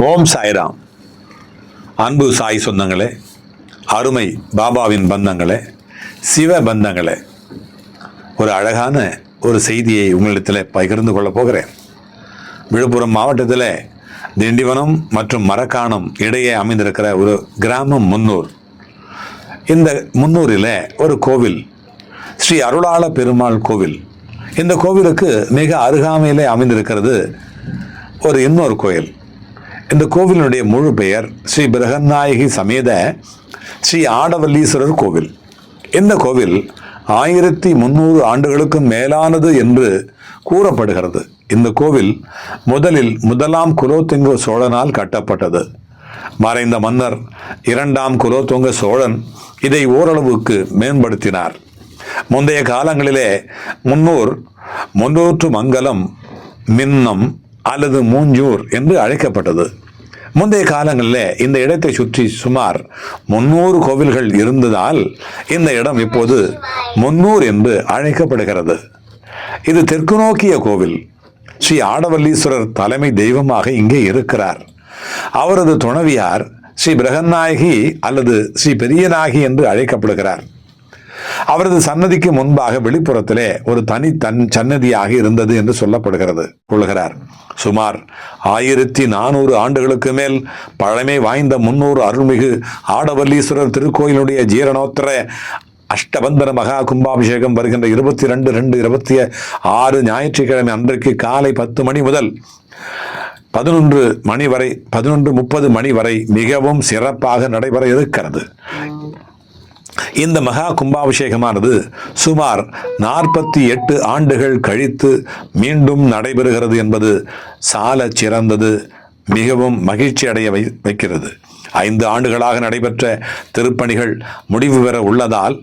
ஓம் சாய்ராம். அன்பு சாய் சொந்தங்களே, அருமை பாபாவின் பந்தங்களே, சிவ பந்தங்களே, ஒரு அழகான ஒரு செய்தியை உங்களிடத்தில் பகிர்ந்து கொள்ளப் போகிறேன். விழுப்புரம் மாவட்டத்தில் திண்டிவனம் மற்றும் மரக்காணம் இடையே அமைந்திருக்கிற ஒரு கிராமம் முன்னூர். இந்த முன்னூரில் ஒரு கோவில், ஸ்ரீ அருளாள பெருமாள் கோவில். இந்த கோவிலுக்கு மிக அருகாமையிலே அமைந்திருக்கிறது ஒரு இன்னொரு கோயில். இந்த கோவிலினுடைய முழு பெயர் ஸ்ரீ பிரகநாயகி சமேத ஸ்ரீ ஆடவல்லீஸ்வரர் கோவில். இந்த கோவில் 1300 ஆண்டுகளுக்கும் மேலானது என்று கூறப்படுகிறது. இந்த கோவில் முதலாம் குலோத்துங்க சோழனால் கட்டப்பட்டது. மறைந்த மன்னர் 2ஆம் குலோத்துங்க சோழன் இதை ஓரளவுக்கு மேம்படுத்தினார். முந்தைய காலங்களிலே முன்னூற்று மங்கலம், மின்னம் அல்லது மூஞ்சூர் என்று அழைக்கப்பட்டது. முந்தைய காலங்களில் இந்த இடத்தை சுற்றி சுமார் 300 கோவில்கள் இருந்ததால் இந்த இடம் இப்போது முன்னூர் என்று அழைக்கப்படுகிறது. இது தெற்கு நோக்கிய கோவில். ஸ்ரீ ஆடவல்லீஸ்வரர் தலைமை தெய்வமாக இங்கே இருக்கிறார். அவரது துணைவியார் ஸ்ரீ பிரகநாயகி அல்லது ஸ்ரீ பெரியநாயகி என்று அழைக்கப்படுகிறார். அவரது சன்னதிக்கு முன்பாக வெளிப்புறத்திலே ஒரு தனி சன்னதியாக இருந்தது என்று கொள்கிறார். சுமார் 1400 ஆண்டுகளுக்கு மேல் பழமை வாய்ந்த முன்னூறு அருள்மிகு ஆடவல்லீஸ்வரர் திருக்கோயிலுடைய ஜீரணோத்தர அஷ்டபந்தன மகா கும்பாபிஷேகம் வருகின்ற 22/2/26 ஞாயிற்றுக்கிழமை அன்றைக்கு காலை 10 மணி முதல் 11:30 மணி வரை மிகவும் சிறப்பாக நடைபெற இருக்கிறது. இந்த மகா கும்பாபிஷேகமானது சுமார் 48 ஆண்டுகள் கழித்து மீண்டும் நடைபெறுகிறது என்பது சால சிறந்தது, மிகவும் மகிழ்ச்சி அடைய வைக்கிறது. 5 ஆண்டுகளாக நடைபெற்ற திருப்பணிகள் முடிவு பெற உள்ளதால்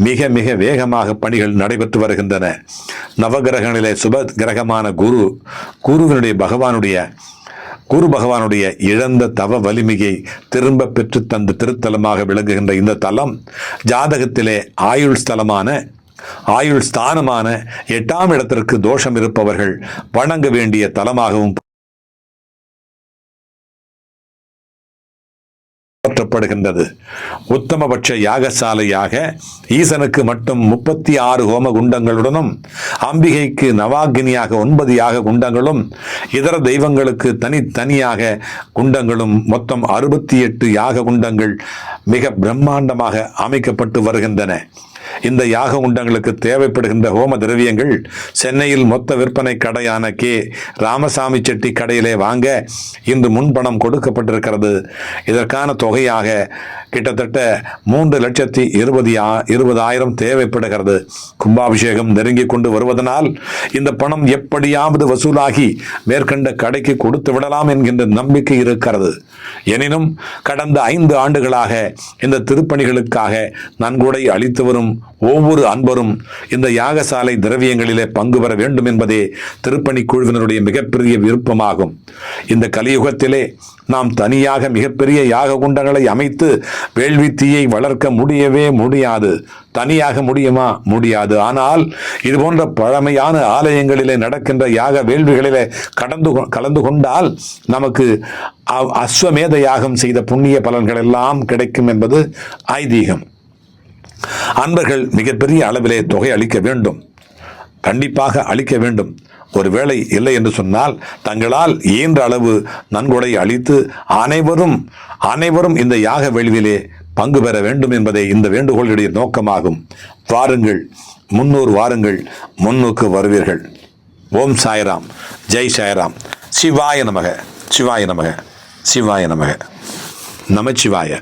மிக மிக வேகமாக பணிகள் நடைபெற்று வருகின்றன. நவகிரகங்களிலே சுப கிரகமான குரு பகவானுடைய இழந்த தவ வலிமையை திரும்ப பெற்று தந்த திருத்தலமாக விளங்குகின்ற இந்த தலம் ஜாதகத்திலே ஆயுள் ஸ்தானமான 8ஆம் இடத்திற்கு தோஷம் இருப்பவர்கள் வணங்க வேண்டிய தலமாகவும் போற்றப்படுகின்றது. உத்தமபட்ச யாகசாலையாக ஈசனுக்கு மட்டும் 36 ஹோம குண்டங்களுடனும், அம்பிகைக்கு நவாகினியாக 9 யாக குண்டங்களும், இதர தெய்வங்களுக்கு தனித்தனியாக குண்டங்களும், மொத்தம் 68 யாக குண்டங்கள் மிக பிரம்மாண்டமாக அமைக்கப்பட்டு வருகின்றன. இந்த யாக குண்டங்களுக்கு தேவைப்படுகின்ற ஹோம திரவியங்கள் சென்னையில் மொத்த விற்பனை கடையான கே ராமசாமி செட்டி கடையிலே வாங்க இன்று முன்பணம் கொடுக்கப்பட்டிருக்கிறது. இதற்கான தொகையாக கிட்டத்தட்ட 3,20,000 தேவைப்படுகிறது. கும்பாபிஷேகம் நெருங்கி கொண்டு வருவதனால் இந்த பணம் எப்படியாவது வசூலாகி மேற்கண்ட கடைக்கு கொடுத்து விடலாம் என்கின்ற நம்பிக்கை இருக்கிறது. எனினும் கடந்த 5 ஆண்டுகளாக இந்த திருப்பணிகளுக்காக நன்கொடை அளித்து வரும் ஒவ்வொரு அன்பரும் இந்த யாகசாலை திரவியங்களிலே பங்கு பெற வேண்டும் என்பதே திருப்பணி குழுவினருடைய மிகப்பெரிய விருப்பமாகும். இந்த கலியுகத்திலே நாம் தனியாக மிகப்பெரிய யாக குண்டங்களை அமைத்து வேள்வி தீயை வளர்க்க முடியவே முடியாது. தனியாக முடியுமா? முடியாது. ஆனால் இது போன்ற பழமையான ஆலயங்களிலே நடக்கின்ற யாக வேள்விகளிலே கலந்து கொண்டால் நமக்கு அஸ்வமேத யாகம் செய்த புண்ணிய பலன்கள் எல்லாம் கிடைக்கும் என்பது ஐதீகம். அன்பர்கள் மிகப்பெரிய அளவிலே தொகை அளிக்க வேண்டும், கண்டிப்பாக அளிக்க வேண்டும். ஒருவேளை இல்லை என்று சொன்னால் தங்களால் இயன்ற அளவு நன்கொடை அளித்து அனைவரும் இந்த யாக வேள்வியிலே பங்கு பெற வேண்டும் என்பதே இந்த வேண்டுகோளுடைய நோக்கமாகும். வாருங்கள், வாருங்கள், முன்னுக்கு வருவீர்கள். ஓம் சாய்ராம், ஜெய் சாய்ராம். சிவாய நமக, சிவாய நமக, சிவாய நமக, நமச்சிவாய.